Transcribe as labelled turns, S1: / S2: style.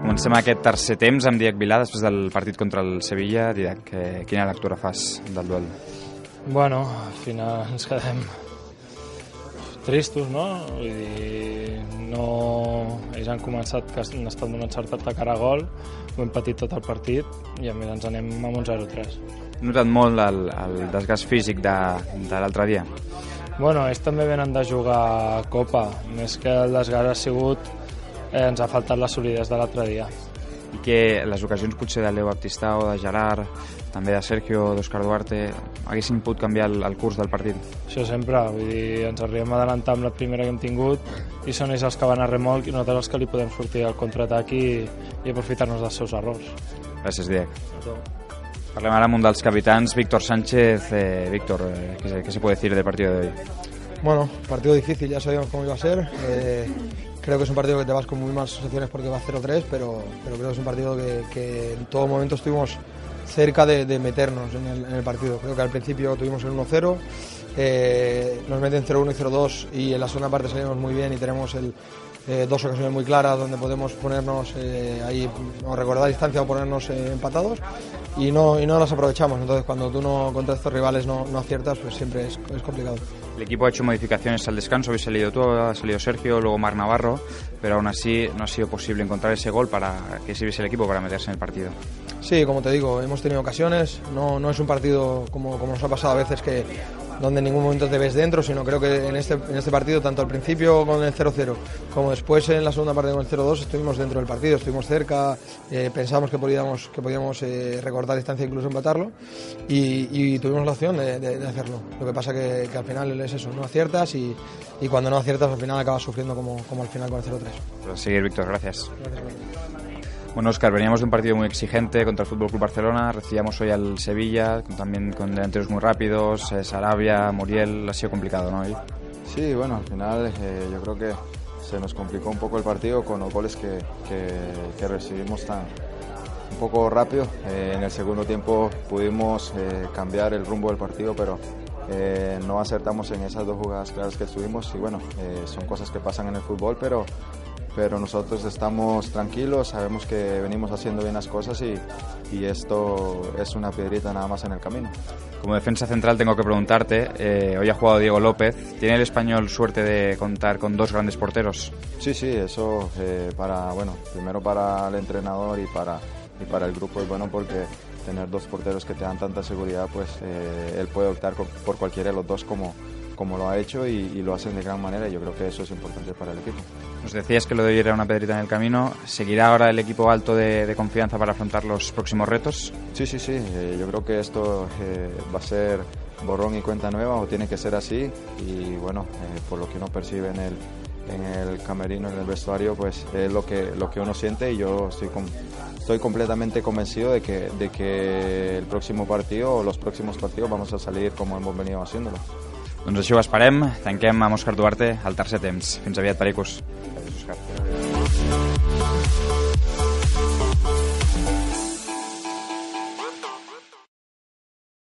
S1: Comencem aquest tercer temps amb Didac Vilà després del partit contra el Sevilla. Didac, quina lectura fas del duel?
S2: Bueno, al final ens quedem tristos, no? Vull dir, no... ells han començat, que han estat molt encertat de cara a gol, ho hem patit tot el partit i a més ens anem amb un 0-3.
S1: He notat molt el desgast físic de l'altre dia.
S2: Bueno, ells també venen de jugar Copa, més que el desgast ha sigut, ens ha faltat la solidesa de l'altre dia.
S1: I que les ocasions potser de Leo Baptistao, de Gerard, també de Sergio, d'Òscar Duarte, haguessin pogut canviar el curs del partit?
S2: Això sempre, vull dir, ens arribem a adelantar amb la primera que hem tingut i són ells els que van a remolc i nosaltres els que li podem sortir al contraatac i aprofitar-nos dels seus errors.
S1: Gràcies, Didac. Parlem ara amb un dels capitans, Víctor Sánchez. Víctor, ¿qué se puede decir del partido de hoy?
S3: Bueno, partido difícil, ya sabíamos cómo iba a ser. Creo que es un partido que te vas con muy malas sensaciones porque va 0-3, pero creo que es un partido que en todo momento estuvimos cerca de meternos en el partido. Creo que al principio tuvimos el 1-0, nos meten 0-1 y 0-2 y en la segunda parte salimos muy bien y tenemos dos ocasiones muy claras donde podemos ponernos ahí o recordar distancia o ponernos empatados y no las aprovechamos. Entonces cuando tú contra estos rivales no aciertas, pues siempre es complicado.
S1: El equipo ha hecho modificaciones al descanso, habéis salido tú, ha salido Sergio, luego Marc Navarro, pero aún así no ha sido posible encontrar ese gol para que sirviese el equipo para meterse en el partido.
S3: Sí, como te digo, hemos tenido ocasiones, no es un partido como nos ha pasado a veces que donde en ningún momento te ves dentro, sino creo que en este partido, tanto al principio con el 0-0 como después en la segunda parte con el 0-2, estuvimos dentro del partido, estuvimos cerca, pensábamos que podíamos recortar distancia e incluso empatarlo y tuvimos la opción de hacerlo. Lo que pasa que al final es eso, no aciertas y cuando no aciertas al final acabas sufriendo como al final con el 0-3.
S1: Por seguir, Víctor, gracias.
S3: Gracias.
S1: Bueno, Óscar, veníamos de un partido muy exigente contra el Fútbol Club Barcelona, recibíamos hoy al Sevilla, también con delanteros muy rápidos, Sarabia, Muriel, ha sido complicado, ¿no?
S4: Sí, bueno, al final yo creo que se nos complicó un poco el partido con los goles que recibimos un poco rápido. En el segundo tiempo pudimos cambiar el rumbo del partido, pero no acertamos en esas dos jugadas claras que tuvimos y bueno, son cosas que pasan en el fútbol, pero nosotros estamos tranquilos, sabemos que venimos haciendo bien las cosas y esto es una piedrita nada más en el camino.
S1: Como defensa central tengo que preguntarte, hoy ha jugado Diego López, ¿tiene el Español suerte de contar con dos grandes porteros?
S4: Sí, eso primero para el entrenador y para el grupo es bueno porque tener dos porteros que te dan tanta seguridad, pues él puede optar por cualquiera de los dos como lo ha hecho y lo hacen de gran manera y yo creo que eso es importante para el equipo.
S1: Nos decías que lo de hoy era una piedrita en el camino. ¿Seguirá ahora el equipo alto de confianza para afrontar los próximos retos?
S4: Sí, yo creo que esto va a ser borrón y cuenta nueva o tiene que ser así y bueno, por lo que uno percibe en el camerino, en el vestuario, pues es lo que uno siente y yo estoy completamente convencido de que el próximo partido o los próximos partidos vamos a salir como hemos venido haciéndolo.
S1: Doncs així ho esperem. Tanquem amb Òscar Duarte al tercer temps. Fins aviat, pericos. Gràcies, Òscar.